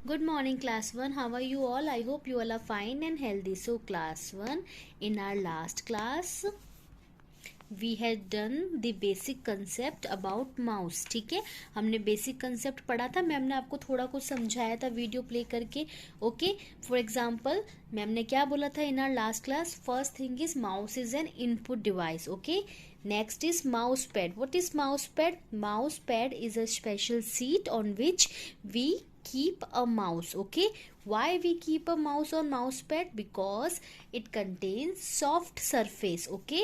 Good morning, class 1. How are you all? I hope you all are fine and healthy. So, class 1, in our last class, we had done the basic concept about mouse. ठीक है, हमने basic concept पढ़ा था. Ma'am ने आपको थोड़ा कुछ समझाया था वीडियो प्ले करके. ओके, फॉर एग्जाम्पल मैम ने क्या बोला था इन are last class? First thing is mouse is an input device. Okay, next is mouse pad. What is mouse pad? Mouse pad is a special seat on which we keep a mouse. Okay, why we keep a mouse on mouse pad? Because it contains soft surface. Okay,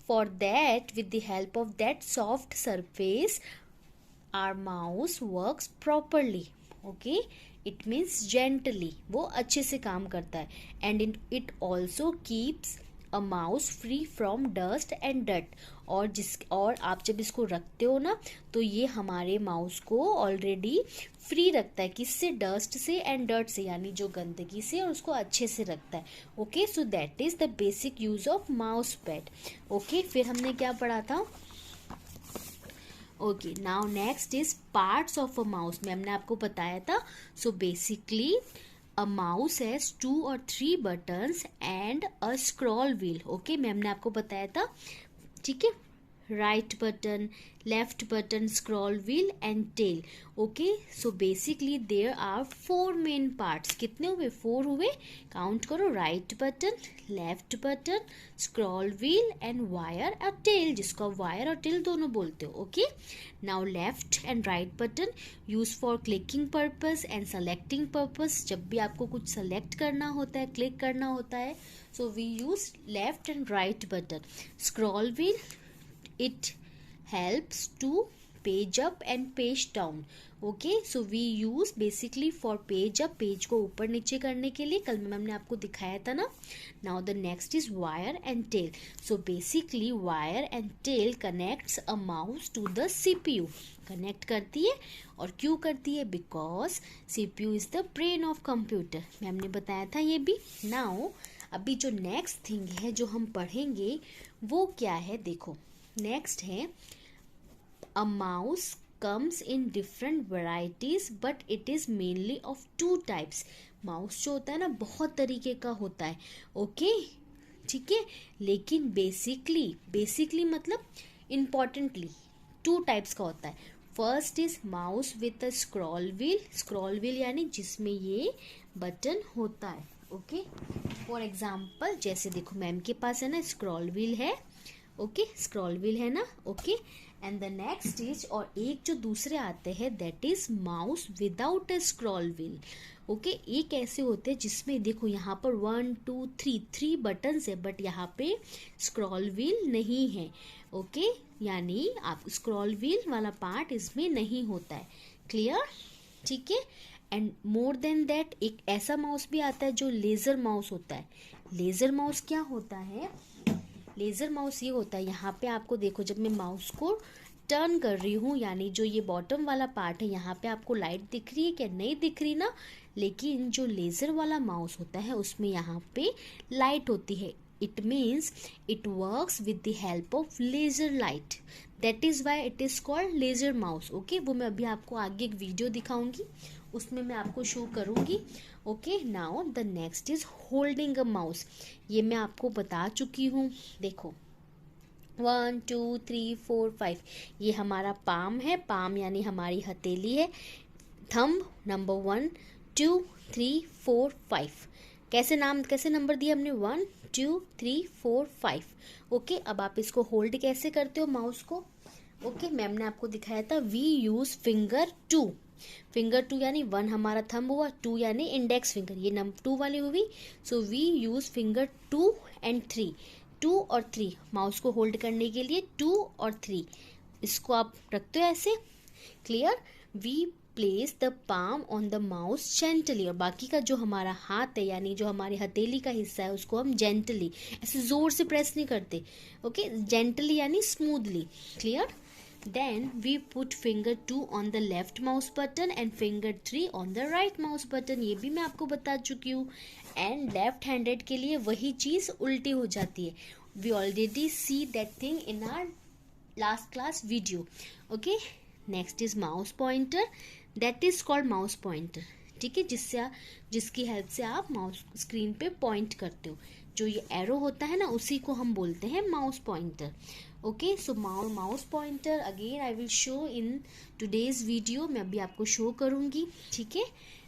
for that, with the help of that soft surface, our mouse works properly. Okay, it means gently, वो अच्छे से काम करता है. And it also keeps a mouse free from dust and डट. और आप जब इसको रखते हो ना, तो ये हमारे माउस को ऑलरेडी फ्री रखता है. किससे? डस्ट से एंड डर्ट से, यानी जो गंदगी से, और उसको अच्छे से रखता है. Okay, so that is the basic use of mouse pad. Okay, फिर हमने क्या पढ़ा था? Okay, now next is parts of a mouse. Ma'am ने आपको बताया था. So basically a mouse has 2 or 3 buttons and a scroll wheel. Okay, ma'am ने आपको बताया था. ठीक है, right button, left button, scroll wheel and tail. Okay, so basically there are 4 main parts. कितने हुए? 4 हुए. काउंट करो. Right button, left button, scroll wheel and wire और टेल, जिसको वायर और टेल दोनों बोलते हो. Okay, now left and right button use for clicking purpose and selecting purpose. जब भी आपको कुछ सेलेक्ट करना होता है, क्लिक करना होता है, so we use left and right button. Scroll wheel, it helps to page up and page down. Okay, so we use basically for page up, page को ऊपर नीचे करने के लिए. कल मैम ने आपको दिखाया था ना. Now the next is wire and tail. So basically wire and tail connects a mouse to the CPU. Connect करती है. और क्यों करती है? Because CPU is the brain of computer. Ma'am ने बताया था ये भी. Now अभी जो नेक्स्ट थिंग है जो हम पढ़ेंगे वो क्या है? देखो, नेक्स्ट है a mouse comes in different varieties but it is mainly of 2 types. Mouse जो होता है ना, बहुत तरीके का होता है. ओके, ठीक है, लेकिन बेसिकली मतलब इम्पॉर्टेंटली 2 टाइप्स का होता है. First is mouse with a scroll wheel. Scroll wheel यानी जिसमें ये बटन होता है. ओके, फॉर एग्जाम्पल जैसे देखो मैम के पास है ना, स्क्रॉल व्हील है. ओके, स्क्रॉल व्हील है ना. Okay, and the next is, और एक जो दूसरे आते हैं, that is mouse without a scroll wheel. Okay, एक ऐसे होते हैं जिसमें देखो यहाँ पर 1 2 3 बटन्स है, बट यहाँ पे स्क्रॉल व्हील नहीं है. ओके, यानी आप स्क्रॉल व्हील वाला पार्ट इसमें नहीं होता है. क्लियर? ठीक है. एंड मोर देन दैट, एक ऐसा माउस भी आता है जो लेजर माउस होता है. लेजर माउस क्या होता है? लेजर माउस ये होता है, यहाँ पे आपको देखो, जब मैं माउस को टर्न कर रही हूँ, यानी जो ये बॉटम वाला पार्ट है, यहाँ पे आपको लाइट दिख रही है क्या? नहीं दिख रही ना. लेकिन जो लेजर वाला माउस होता है उसमें यहाँ पे लाइट होती है. It means it works with the help of laser light. That is why it is called laser mouse. Okay, वो मैं अभी आपको आगे एक वीडियो दिखाऊंगी, उसमें मैं आपको शो करूंगी. Okay, now the next is holding a mouse. ये मैं आपको बता चुकी हूँ. देखो 1 2 3 4 5, ये हमारा पाम है. पाम यानी हमारी हथेली है. Thumb number 1 2 3 4 5. कैसे नंबर दिए हमने? 1 2 3 4 5. ओके, अब आप इसको होल्ड कैसे करते हो माउस को? ओके, मैम ने आपको दिखाया था. We use finger 2. फिंगर 2 यानी 1 हमारा थंब हुआ, 2 यानी इंडेक्स फिंगर, ये नंबर 2 वाली हुई. So we use finger 2 and 3. 2 और 3 माउस को होल्ड करने के लिए. 2 और 3 इसको आप रखते हो ऐसे. Clear? We place the palm on the mouse gently. और बाकी का जो हमारा हाथ है, यानी जो हमारी हथेली का हिस्सा है, उसको हम जेंटली, ऐसे जोर से प्रेस नहीं करते. ओके, जेंटली यानी smoothly. Clear? Then we put finger 2 on the left mouse button and finger 3 on the right mouse button. ये भी मैं आपको बता चुकी हूँ. एंड लेफ्ट हैंडेड के लिए वही चीज़ उल्टी हो जाती है. We already see that thing in our last class video. Okay, next is mouse pointer. That is called mouse pointer. ठीक है, जिसकी हेल्प से आप माउस स्क्रीन पे पॉइंट करते हो। जो ये एरो होता है ना, उसी को हम बोलते हैं mouse pointer. Okay, so mouse pointer again I will show in today's video. मैं अभी आपको शो करूंगी, ठीक है।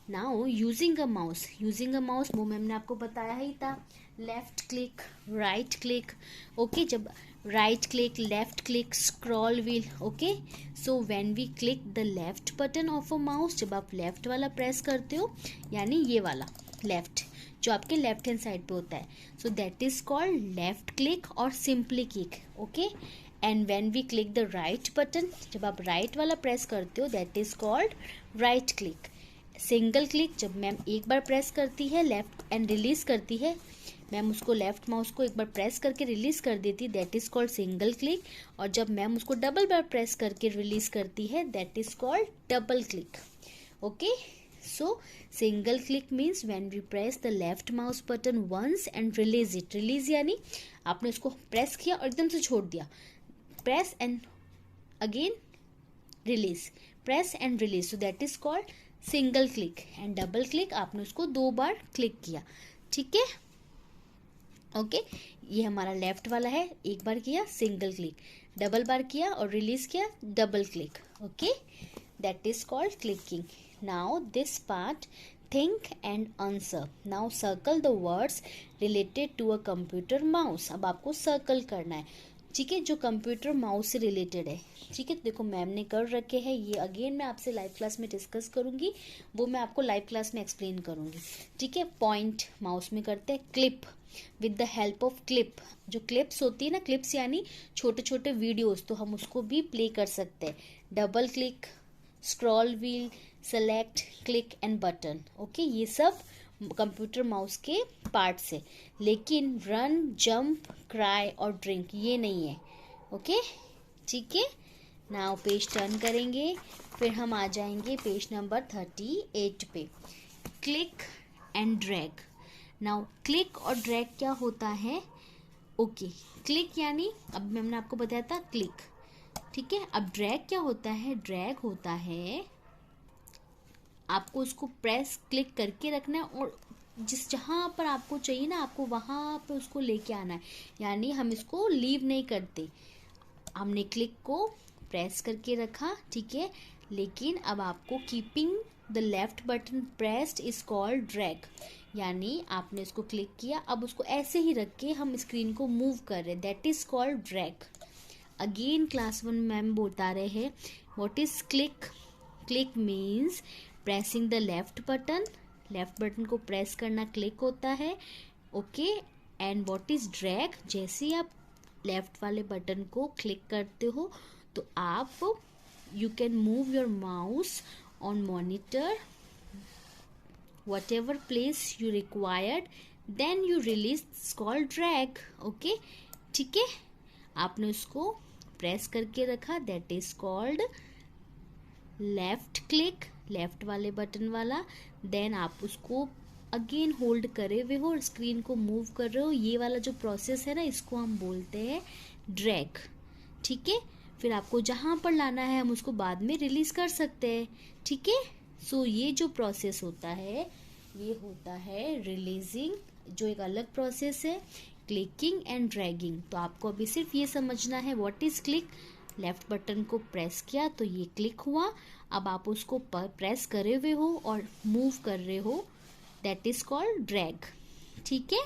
नाउ यूजिंग अ माउस वो मैम ने आपको बताया ही था, left click, right click. Okay, जब right click, left click, scroll wheel. Okay, so when we click the left button of a mouse, जब आप लेफ्ट वाला प्रेस करते हो, यानी ये वाला लेफ्ट जो आपके लेफ्ट हैंड साइड पे होता है, so that is called left click और simply click. Okay, and when we click the right button, जब आप राइट वाला प्रेस करते हो, that is called right click. Single click, जब मैम एक बार प्रेस करती है लेफ्ट एंड रिलीज करती है, मैम उसको लेफ्ट माउस को एक बार प्रेस करके रिलीज कर देती है, that is called single click. और जब मैम उसको डबल बार प्रेस करके रिलीज करती है, that is called double click. Okay, so single click means when we press the left mouse button once and release it. Release यानी आपने उसको प्रेस किया और एकदम से छोड़ दिया, press and again release, press and release, so that is called single click. And double click आपने उसको 2 बार क्लिक किया, ठीक है। ओके, ये हमारा लेफ्ट वाला है, एक बार किया सिंगल क्लिक, डबल बार किया और रिलीज किया double click. Okay, that is called clicking. Now this part think and answer. Now circle the words related to a computer mouse. अब आपको सर्कल करना है, ठीक है, जो कंप्यूटर माउस से रिलेटेड है। ठीक है, देखो मैम ने कर रखे हैं, ये अगेन मैं आपसे लाइव क्लास में डिस्कस करूंगी, वो मैं आपको लाइव क्लास में एक्सप्लेन करूंगी। ठीक है, पॉइंट माउस में करते हैं, clip with the help of clip. जो क्लिप्स होती है ना, क्लिप्स यानी छोटे छोटे वीडियोस, तो हम उसको भी प्ले कर सकते हैं। Double click, scroll wheel, select, click and button. Okay, ये सब कंप्यूटर माउस के पार्ट्स है, लेकिन रन, जंप, क्राई और ड्रिंक ये नहीं है। ओके, ठीक है। नाउ पेज टर्न करेंगे, फिर हम आ जाएंगे पेज नंबर 38 पे। Click and drag. Now click और ड्रैग क्या होता है? ओके, क्लिक यानी अब मैंने आपको बताया था क्लिक, ठीक है। अब ड्रैग क्या होता है? ड्रैग होता है आपको उसको प्रेस क्लिक करके रखना है और जिस जहाँ पर आपको चाहिए ना, आपको वहाँ पे उसको लेके आना है, यानी हम इसको लीव नहीं करते। हमने क्लिक को प्रेस करके रखा, ठीक है, लेकिन अब आपको keeping the left button pressed is called drag, यानी आपने इसको क्लिक किया, अब उसको ऐसे ही रख के हम स्क्रीन को मूव कर रहे हैं, that is called drag. Again class 1 ma'am बता रहे हैं what is click. Click means pressing the left button को प्रेस करना क्लिक होता है। Okay, and what is drag? जैसे ही आप लेफ्ट वाले बटन को क्लिक करते हो तो आप you can move your mouse on monitor whatever place you required, then you release, it's called drag. Okay, ठीक है, आपने उसको प्रेस करके रखा, that is called left click, left वाले बटन वाला। देन आप उसको अगेन होल्ड करे हुए हो और स्क्रीन को मूव कर रहे हो, ये वाला जो प्रोसेस है ना, इसको हम बोलते हैं ड्रैग, ठीक है। फिर आपको जहाँ पर लाना है हम उसको बाद में रिलीज कर सकते हैं, ठीक है। सो ये जो प्रोसेस होता है ये होता है रिलीजिंग, जो एक अलग प्रोसेस है, क्लिकिंग एंड ड्रैगिंग। तो आपको अभी सिर्फ ये समझना है what is click. Left button को प्रेस किया तो ये क्लिक हुआ, अब आप उसको प्रेस करे हुए हो और मूव कर रहे हो, दैट इज कॉल्ड ड्रैग, ठीक है,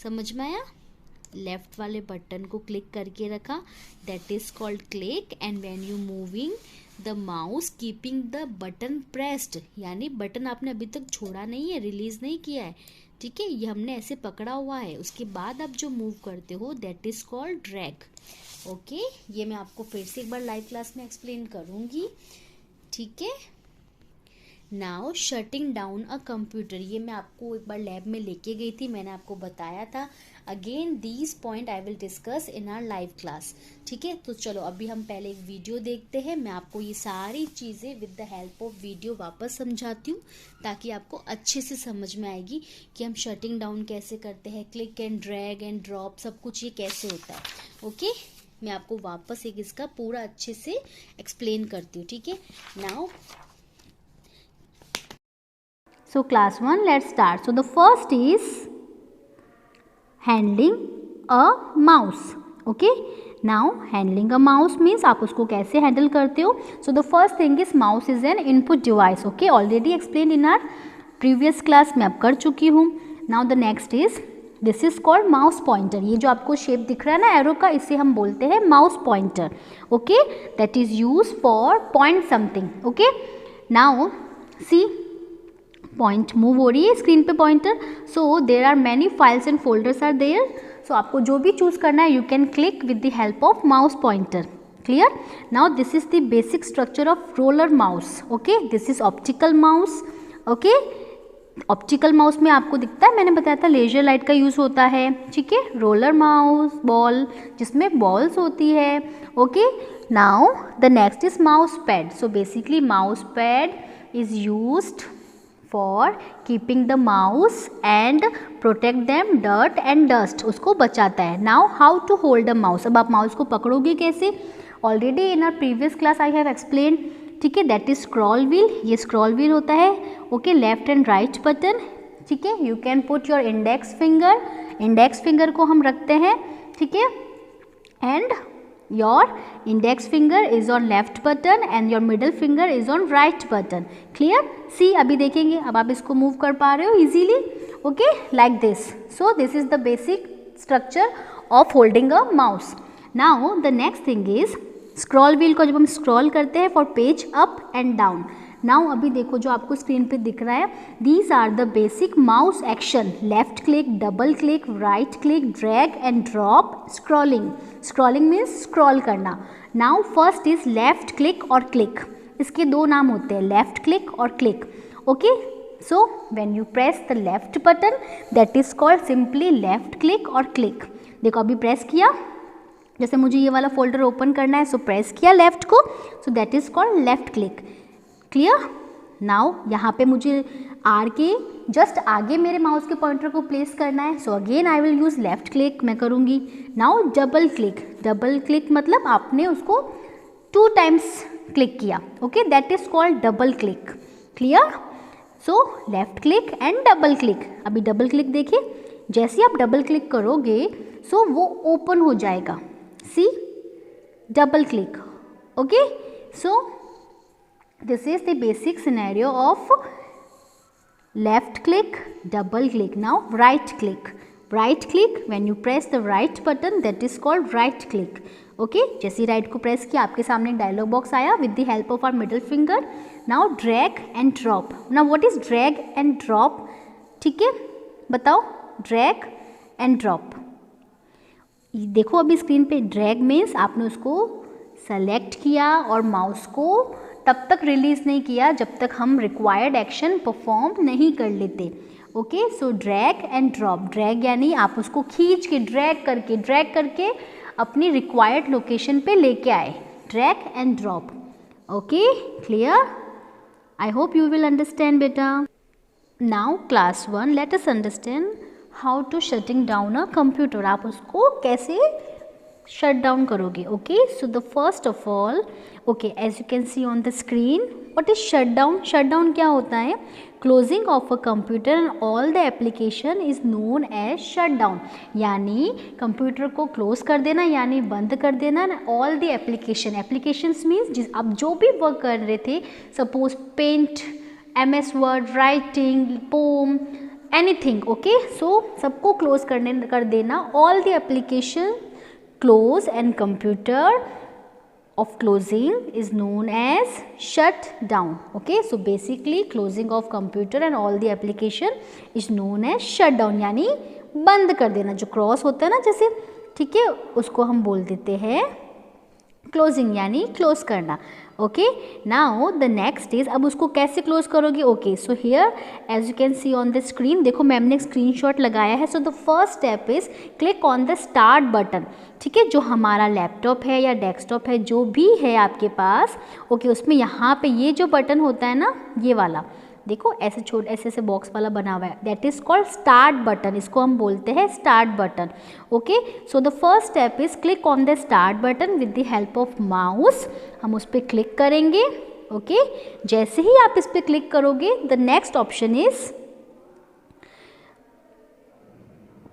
समझ में आया। लेफ्ट वाले बटन को क्लिक करके रखा, that is called click, and when you moving the mouse keeping the button pressed, यानी बटन आपने अभी तक छोड़ा नहीं है, रिलीज नहीं किया है, ठीक है, ये हमने ऐसे पकड़ा हुआ है, उसके बाद आप जो मूव करते हो that is called drag. Okay, ये मैं आपको फिर से एक बार लाइव क्लास में एक्सप्लेन करूंगी, ठीक है। Now shutting down a computer, ये मैं आपको एक बार लैब में लेके गई थी, मैंने आपको बताया था। Again these point I will discuss in our live class, ठीक है। तो चलो अभी हम पहले एक वीडियो देखते हैं, मैं आपको ये सारी चीज़ें with the help of video वापस समझाती हूँ, ताकि आपको अच्छे से समझ में आएगी कि हम शटिंग डाउन कैसे करते हैं, click and drag and drop सब कुछ ये कैसे होता है। ओके, मैं आपको वापस एक इसका पूरा अच्छे से एक्सप्लेन करती हूँ, ठीक है। Now So class 1, let's start. So the first is handling a mouse. Okay, now handling a mouse means आप उसको कैसे हैंडल करते हो. So the first thing is mouse is an input device. Okay, already explained in our previous class, मैं अब कर चुकी हूँ. Now the next is this is called mouse pointer. ये जो आपको शेप दिख रहा है ना एरो का, इसे हम बोलते हैं mouse pointer. Okay, that is use for point something. Okay, now see point move हो रही है स्क्रीन पे pointer. So there are many files and folders are there. So आपको जो भी चूज करना है you can click with the help of mouse pointer. Clear. Now this is the basic structure of roller mouse. Okay, this is optical mouse. Okay, optical mouse में आपको दिखता है, मैंने बताया था लेजर लाइट का यूज़ होता है. ठीक है, रोलर माउस बॉल जिसमें बॉल्स होती है. Okay, now the next is mouse pad. So basically mouse pad is used for keeping the mouse and protect them dirt and dust. उसको बचाता है. Now how to hold a mouse. अब आप mouse को पकड़ोगे कैसे. Already in our previous class I have explain. ठीक है, दैट इज स्क्रॉल व्हील. ये स्क्रॉल व्हील होता है. Okay, left and right button. ठीक है, you can put your index finger. Index finger को हम रखते हैं. ठीक है, and your index finger is on left button and your middle finger is on right button. Clear. See अभी देखेंगे, अब आप इसको मूव कर पा रहे हो easily. Okay, like this. So this is the basic structure of holding a mouse. Now the next thing is scroll wheel को जब हम स्क्रॉल करते हैं for page up and down. Now अभी देखो जो आपको स्क्रीन पे दिख रहा है, these are the basic mouse action. Left click, double click, right click, drag and drop, scrolling. Scrolling means scroll करना. Now first is left click और क्लिक. इसके दो नाम होते हैं, लेफ्ट क्लिक और click. Okay, so when you press the left button that is called simply left click और click. देखो अभी प्रेस किया, जैसे मुझे ये वाला फोल्डर ओपन करना है, सो प्रेस किया लेफ्ट को, सो that is called left click. Clear. Now यहाँ पे मुझे आर के जस्ट आगे मेरे माउस के पॉइंटर को प्लेस करना है, so again I will use left click मैं करूँगी. Now double click. Double click मतलब आपने उसको 2 टाइम्स क्लिक किया. Okay, that is called double click. Clear. So left click and double click. अभी डबल क्लिक देखिए, जैसे आप डबल क्लिक करोगे सो वो ओपन हो जाएगा. सी, double click. Okay, so this is the basic scenario of left click, double click. Now right click. Right click, when you press the right button, that is called right click. Okay, जैसे right को press किया आपके सामने एक dialog box आया with the help of our middle finger. Now drag and drop. Now what is drag and drop. ठीक है, बताओ. Drag and drop. देखो अभी स्क्रीन पे ड्रैग मीन्स आपने उसको सेलेक्ट किया और माउस को तब तक रिलीज नहीं किया जब तक हम रिक्वायर्ड एक्शन परफॉर्म नहीं कर लेते. Okay, so drag and drop. Drag यानी आप उसको खींच के ड्रैग करके अपनी रिक्वायर्ड लोकेशन पे लेके आए. Drag and drop. Okay, clear. I hope you will understand बेटा. Now class 1, let us understand how to shutting down a computer. आप उसको कैसे शट डाउन करोगे. Okay, so the first of all, okay, as you can see on the screen, what is shut down. Shut down क्या होता है. Closing of a computer and all the application is known as shut down. यानी computer को close कर देना यानी बंद कर देना. ऑल द एप्लीकेशंस मीन्स आप जो भी वर्क कर रहे थे, suppose paint, MS word, writing, poem, anything. Okay, so सबको क्लोज कर देना. All the application close and computer of closing is known as shut down. Okay, so basically closing of computer and all the application is known as shut down. यानी बंद कर देना. जो cross होता है ना जैसे, ठीक है, उसको हम बोल देते हैं क्लोजिंग यानी क्लोज करना. Okay, now the next is, अब उसको कैसे क्लोज करोगे. Okay, so here as you can see on the screen, देखो मैम ने स्क्रीनशॉट लगाया है. So the first step is click on the start button. ठीक है, जो हमारा लैपटॉप है या डेस्कटॉप है जो भी है आपके पास, ओके, उसमें यहाँ पे ये जो बटन होता है ना, ये वाला देखो ऐसे ऐसे बॉक्स वाला बना हुआ है, that is called start button. इसको हम बोलते हैं start button. Okay, so the first step is click on the start button with the help of mouse. हम उस पर क्लिक करेंगे. ओके जैसे ही आप इस पे क्लिक करोगे the next option is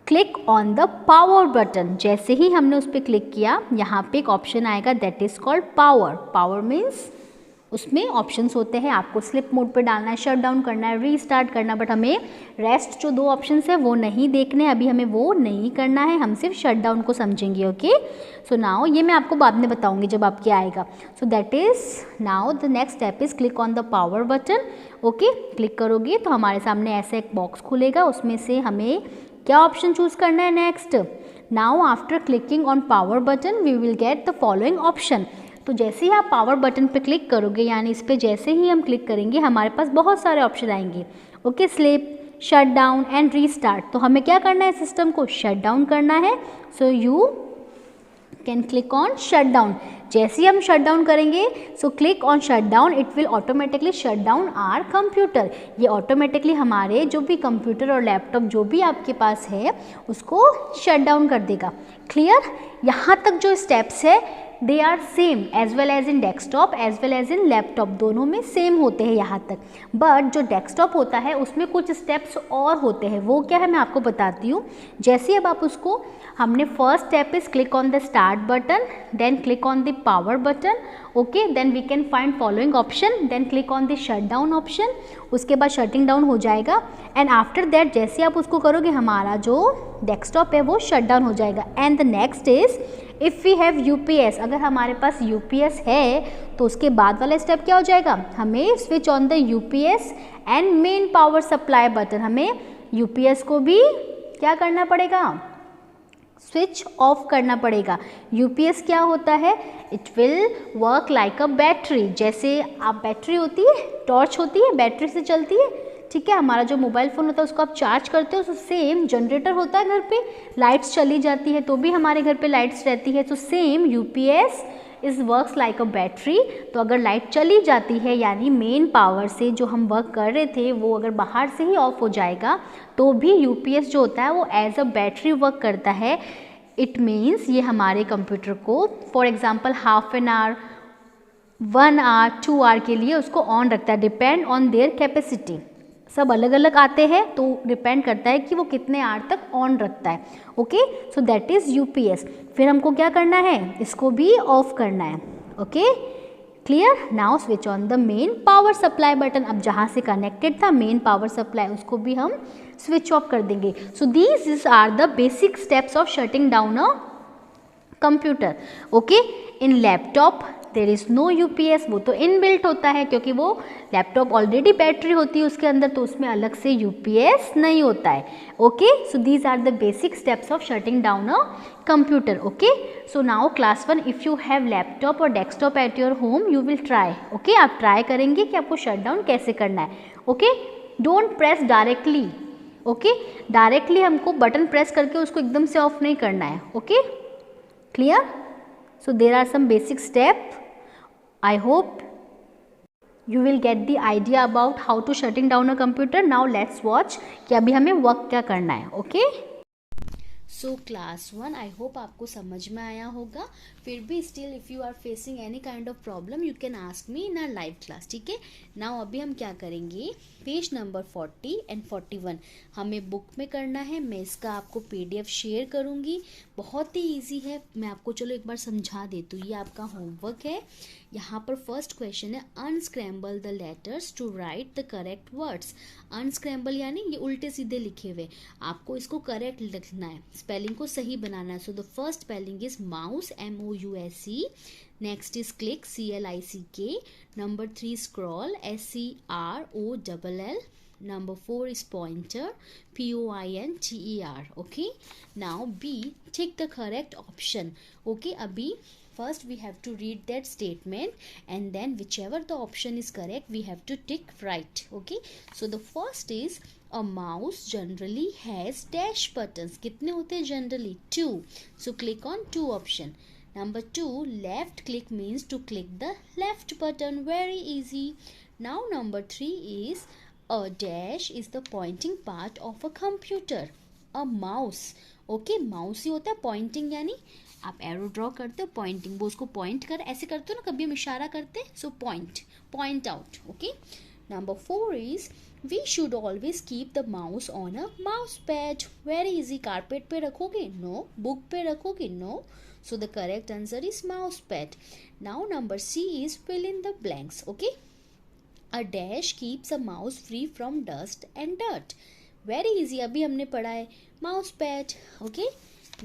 click on the power button. जैसे ही हमने उस पर क्लिक किया यहाँ पे एक ऑप्शन आएगा that is called power. Power means उसमें ऑप्शंस होते हैं, आपको स्लिप मोड पे डालना है, शट डाउन करना है, रीस्टार्ट करना, बट हमें रेस्ट जो 2 ऑप्शंस है वो नहीं देखने, अभी हमें वो नहीं करना है, हम सिर्फ शट डाउन को समझेंगे। ओके सो नाउ ये मैं आपको बाद में बताऊंगी जब आपके आएगा। सो that is now the next step is click on the power button. Okay click करोगे तो हमारे सामने ऐसा एक बॉक्स खुलेगा, उसमें से हमें क्या ऑप्शन चूज करना है next. Now after clicking on power button we will get the following option. तो जैसे ही आप पावर बटन पे क्लिक करोगे यानी इस पे जैसे ही हम क्लिक करेंगे हमारे पास बहुत सारे ऑप्शन आएंगे। Okay slip, shut down and restart. तो हमें क्या करना है, सिस्टम को शट डाउन करना है। So you can click on shut down. जैसे ही हम शट डाउन करेंगे so click on shut down, it will automatically shut down our computer. ये ऑटोमेटिकली हमारे जो भी कंप्यूटर और लैपटॉप जो भी आपके पास है उसको शट डाउन कर देगा। क्लियर? यहाँ तक जो स्टेप्स है they are same as well as in desktop as well as in laptop, दोनों में सेम होते हैं यहाँ तक। बट जो डेस्कटॉप होता है उसमें कुछ स्टेप्स और होते हैं, वो क्या है मैं आपको बताती हूँ। जैसे अब आप उसको, हमने first step is click on the start button, then click on the power button, okay then we can find following option, then click on the shut down option, उसके बाद शटिंग डाउन हो जाएगा एंड आफ्टर दैट जैसे आप उसको करोगे हमारा जो डेस्कटॉप है वो शट डाउन हो जाएगा। And the next is if we have UPS, अगर हमारे पास यूपीएस है तो उसके बाद वाला स्टेप क्या हो जाएगा, हमें switch on the UPS and main power supply button, हमें यूपीएस को भी क्या करना पड़ेगा, स्विच ऑफ करना पड़ेगा। यूपीएस क्या होता है, it will work like a battery. जैसे आप बैटरी होती है, टॉर्च होती है, बैटरी से चलती है, ठीक है, हमारा जो मोबाइल फ़ोन होता है उसको आप चार्ज करते हो, तो सेम जनरेटर होता है घर पे, लाइट्स चली जाती है तो भी हमारे घर पे लाइट्स रहती है। तो same UPS is works like a battery. तो अगर लाइट चली जाती है यानी मेन पावर से जो हम वर्क कर रहे थे वो अगर बाहर से ही ऑफ हो जाएगा तो भी यूपीएस जो होता है वो एज अ बैटरी वर्क करता है। इट मीन्स ये हमारे कंप्यूटर को for example half an hour, 1 hour, 2 hour के लिए उसको ऑन रखता है, डिपेंड ऑन देयर कैपेसिटी। सब अलग अलग आते हैं तो डिपेंड करता है कि वो कितने आवर तक ऑन रखता है। Okay so that is UPS. फिर हमको क्या करना है, इसको भी ऑफ करना है। Okay clear? Now switch on the main power supply button. अब जहाँ से कनेक्टेड था मेन पावर सप्लाई उसको भी हम स्विच ऑफ कर देंगे। So these are the basic steps of shutting down a computer. Okay in laptop there is no UPS, वो तो इनबिल्ट होता है क्योंकि वो लैपटॉप ऑलरेडी बैटरी होती है उसके अंदर, तो उसमें अलग से यूपीएस नहीं होता है। Okay so these are the basic steps of shutting down a computer. Okay so now class 1 if you have laptop और desktop at your home you will try. Okay आप ट्राई करेंगे कि आपको शट डाउन कैसे करना है। Okay don't press directly, okay directly हमको button press करके उसको एकदम से ऑफ नहीं करना है। Okay clear? So there are some basic step. I hope you will get the idea about how to shutting down a computer. Now let's watch कि अभी हमें वर्क क्या करना है. Okay so class 1 I hope आपको समझ में आया होगा. फिर भी still if you are facing any kind of problem you can ask me in our live class. ठीक है. नाउ अभी हम क्या करेंगे, पेज नंबर 40 एंड 41 हमें बुक में करना है. मैं इसका आपको PDF शेयर करूँगी. बहुत ही ईजी है. मैं आपको चलो एक बार समझा देती हूँ. ये आपका होमवर्क है. यहाँ पर फर्स्ट क्वेश्चन है unscramble the letters to write the correct words. Unscramble यानी ये उल्टे सीधे लिखे हुए, आपको इसको करेक्ट लिखना है, स्पेलिंग को सही बनाना है. So the first spelling is mouse MOUSE. Next is click CLICK. Number 3 scroll SCROLL. Number 4 is pointer POINTER. Okay. Now B, tick the correct option. Okay. Abhi first we have to read that statement and then whichever the option is correct we have to tick right. Okay. So the first is a mouse generally has dash buttons. कितने होते हैं generally? 2. So click on 2 option. Number 2, left click means to click the left button. Very easy. Now number 3 is a dash is the pointing part of a computer. A mouse. Okay, mouse ही होता है pointing यानी आप arrow draw करते हो, Poynting, वो उसको point कर, ऐसे करते हो ना, कभी हम इशारा करते, so point out, okay. Number 4 is we should always keep the mouse on a mouse pad. Very easy. Carpet पे रखोगे? नो। बुक पे रखोगे? No. So the correct answer is mouse pad. Now number C is fill in the blanks, okay? A dash keeps a mouse free from dust and dirt. Very easy, अभी हमने पढ़ा है mouse pad, okay?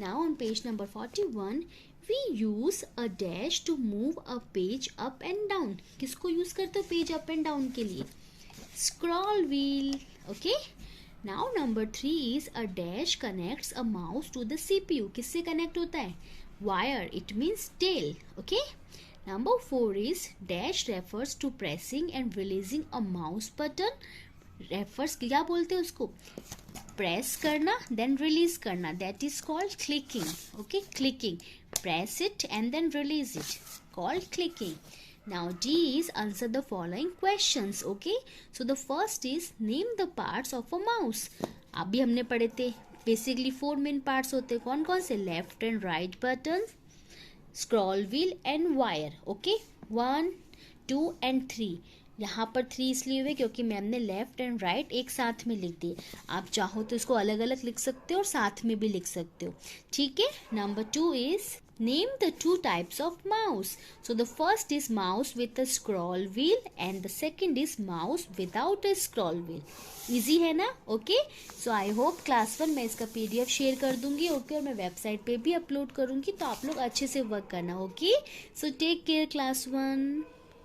Now on page number 41, we use a dash to move a page up and down. किसको use करते हो page up and down के लिए? Scroll wheel, okay? Now number 3 is a dash connects a mouse to the CPU. किससे connect होता है? Wire, it means tail, okay? Number 4 is dash refers to pressing and releasing a mouse button. Refers क्या बोलते हैं उसको? Press करना then release करना, that is called clicking, okay? Clicking, press it and then release it, called clicking. Now D is answer the following questions, okay? So the first is name the parts of a mouse. अभी हमने पढ़े थे basically 4 main parts होते हैं, कौन कौन से? Left and right buttons, scroll wheel and wire, okay. 1, 2 and 3। यहाँ पर 3 इसलिए हुए क्योंकि मैम ने लेफ्ट एंड राइट एक साथ में लिख दिए। आप चाहो तो इसको अलग अलग लिख सकते हो और साथ में भी लिख सकते हो, ठीक है। Number 2 is name the 2 types of mouse. So the first is mouse with a scroll wheel and the second is mouse without a scroll wheel. Easy है ना, okay. So I hope class 1 मैं इसका PDF share कर दूंगी, okay, और मैं website पे भी अपलोड करूंगी, तो आप लोग अच्छे से वर्क करना, okay. So take care class 1।